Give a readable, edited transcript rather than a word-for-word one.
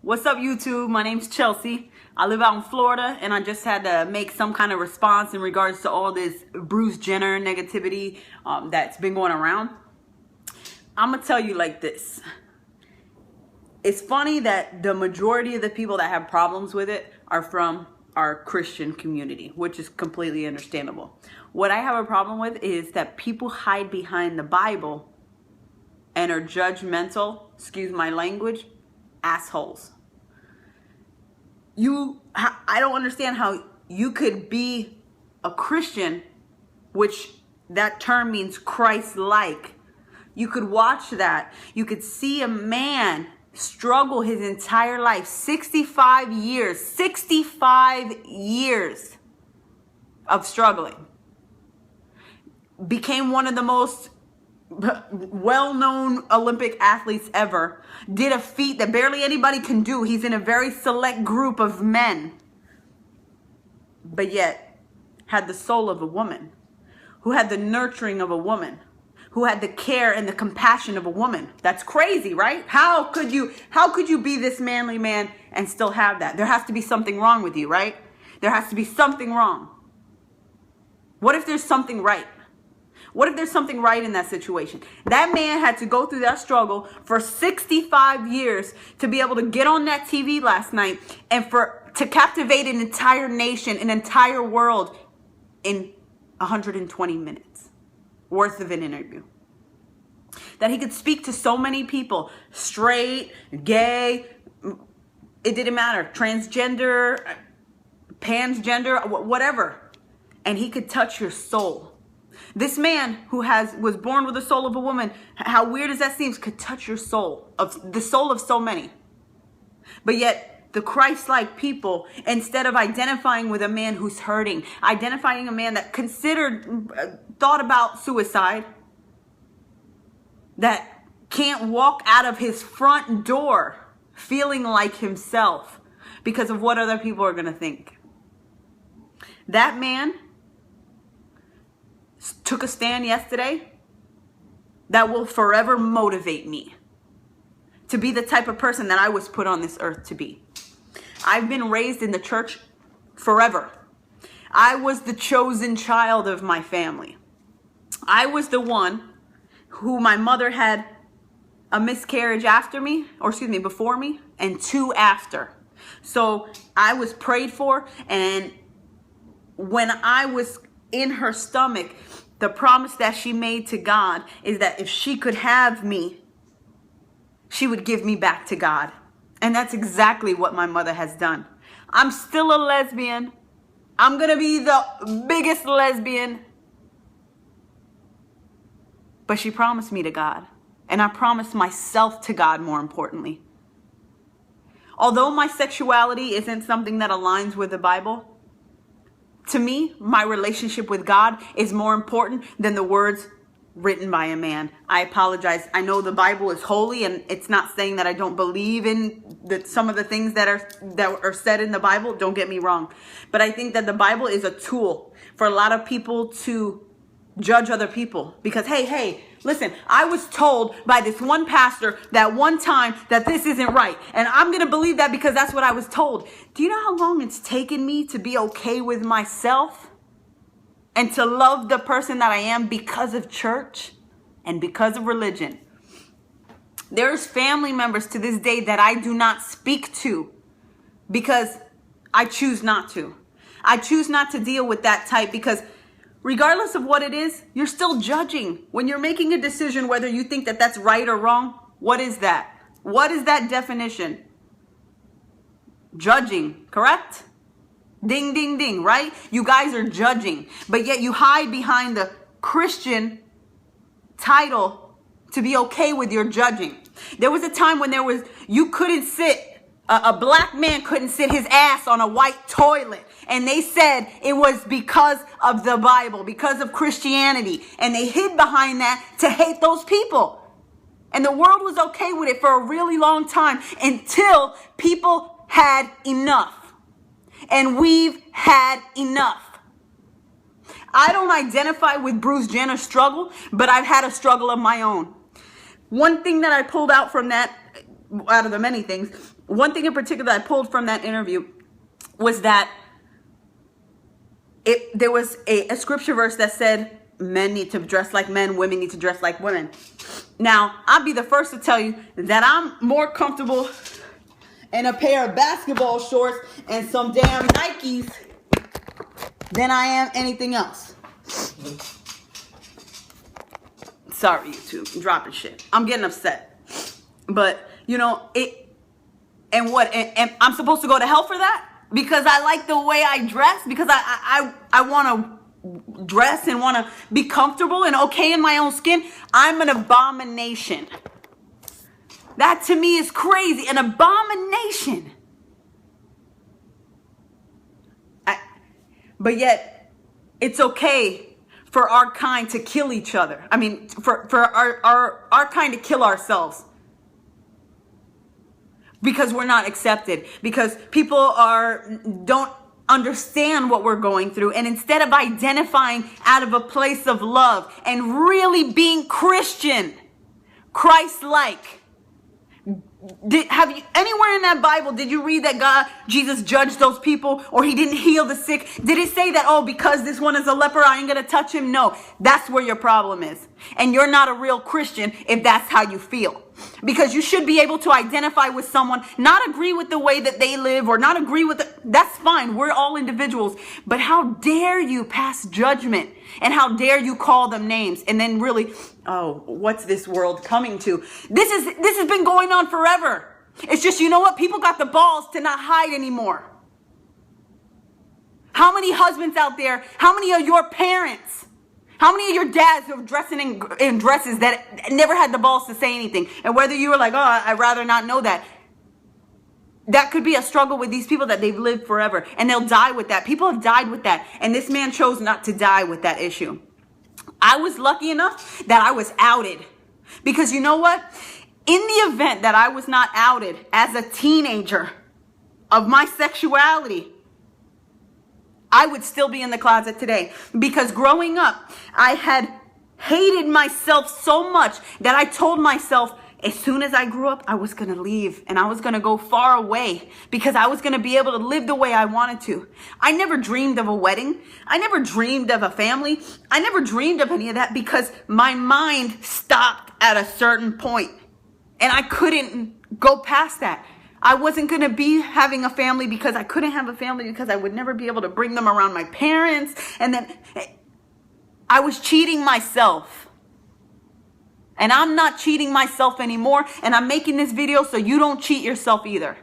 What's up, YouTube? My name's Chelsea. I live out in Florida, and I just had to make some kind of response in regards to all this Bruce Jenner negativity that's been going around. I'm going to tell you like this. It's funny that the majority of the people that have problems with it are from our Christian community, which is completely understandable. What I have a problem with is that people hide behind the Bible and are judgmental, excuse my language, assholes. I don't understand how you could be a Christian, which that term means Christ-like. You could watch that. You could see a man struggle his entire life, 65 years of struggling. Became one of the most well-known Olympic athletes ever. Did a feat that barely anybody can do. He's in a very select group of men. But yet had the soul of a woman, who had the nurturing of a woman, who had the care and the compassion of a woman. That's crazy, right? How could you be this manly man and still have that? There has to be something wrong with you, right? There has to be something wrong. What if there's something right? What if there's something right in that situation? That man had to go through that struggle for 65 years to be able to get on that TV last night and to captivate an entire nation, an entire world in 120 minutes worth of an interview. That he could speak to so many people, straight, gay, it didn't matter, transgender, pansgender, whatever. And he could touch your soul. This man who was born with the soul of a woman, how weird as that seems, could touch your soul, of the soul of so many. But yet the Christ-like people, instead of identifying with a man who's hurting, identifying a man that thought about suicide, that can't walk out of his front door feeling like himself because of what other people are going to think. That man took a stand yesterday that will forever motivate me to be the type of person that I was put on this earth to be. I've been raised in the church forever. I was the chosen child of my family. I was the one who my mother had a miscarriage before me, and 2 after. So I was prayed for, and when I was in her stomach, the promise that she made to God is that if she could have me, she would give me back to God. And that's exactly what my mother has done. I'm still a lesbian. I'm going to be the biggest lesbian. But she promised me to God. And I promised myself to God, more importantly. Although my sexuality isn't something that aligns with the Bible, to me, my relationship with God is more important than the words written by a man. I apologize. I know the Bible is holy, and it's not saying that I don't believe in some of the things that are said in the Bible. Don't get me wrong. But I think that the Bible is a tool for a lot of people to judge other people. Because, hey, listen, I was told by this one pastor that one time that this isn't right. And I'm going to believe that because that's what I was told. Do you know how long it's taken me to be okay with myself and to love the person that I am because of church and because of religion? There's family members to this day that I do not speak to because I choose not to. I choose not to deal with that type because regardless of what it is, you're still judging. When you're making a decision whether you think that that's right or wrong, what is that? What is that definition? Judging, correct? Ding, ding, ding, right? You guys are judging, but yet you hide behind the Christian title to be okay with your judging. There was a time when you couldn't sit, a black man couldn't sit his ass on a white toilet. And they said it was because of the Bible, because of Christianity. And they hid behind that to hate those people. And the world was okay with it for a really long time until people had enough. And we've had enough. I don't identify with Bruce Jenner's struggle, but I've had a struggle of my own. One thing that I pulled out from that out of the many things, one thing in particular that I pulled from that interview was that there was a scripture verse that said men need to dress like men, women need to dress like women. Now, I'll be the first to tell you that I'm more comfortable in a pair of basketball shorts and some damn Nikes than I am anything else. Sorry, YouTube, I'm dropping shit. I'm getting upset. But, you know, and I'm supposed to go to hell for that? Because I like the way I dress? Because I want to dress and want to be comfortable and okay in my own skin? I'm an abomination. That to me is crazy. An abomination. But yet, it's okay for our kind to kill each other. I mean, for our kind to kill ourselves. Because we're not accepted. Because people don't understand what we're going through. And instead of identifying out of a place of love and really being Christian, Christ-like. Have you anywhere in that Bible did you read that Jesus judged those people, or he didn't heal the sick? Did it say that, oh, because this one is a leper, I ain't gonna touch him? No, that's where your problem is. And you're not a real Christian if that's how you feel. Because you should be able to identify with someone, not agree with the way that they live, or not agree with that's fine. We're all individuals. But how dare you pass judgment? And how dare you call them names? And then really, oh, what's this world coming to? This has been going on forever. It's just, you know what? People got the balls to not hide anymore. How many husbands out there? How many of your parents? How many of your dads who are dressing in dresses that never had the balls to say anything? And whether you were like, oh, I'd rather not know that. That could be a struggle with these people that they've lived forever. And they'll die with that. People have died with that. And this man chose not to die with that issue. I was lucky enough that I was outed. Because you know what? In the event that I was not outed as a teenager of my sexuality, I would still be in the closet today. Because growing up, I had hated myself so much that I told myself, as soon as I grew up, I was going to leave and I was going to go far away because I was going to be able to live the way I wanted to. I never dreamed of a wedding. I never dreamed of a family. I never dreamed of any of that because my mind stopped at a certain point and I couldn't go past that. I wasn't going to be having a family because I couldn't have a family because I would never be able to bring them around my parents. And then I was cheating myself. And I'm not cheating myself anymore. And I'm making this video so you don't cheat yourself either.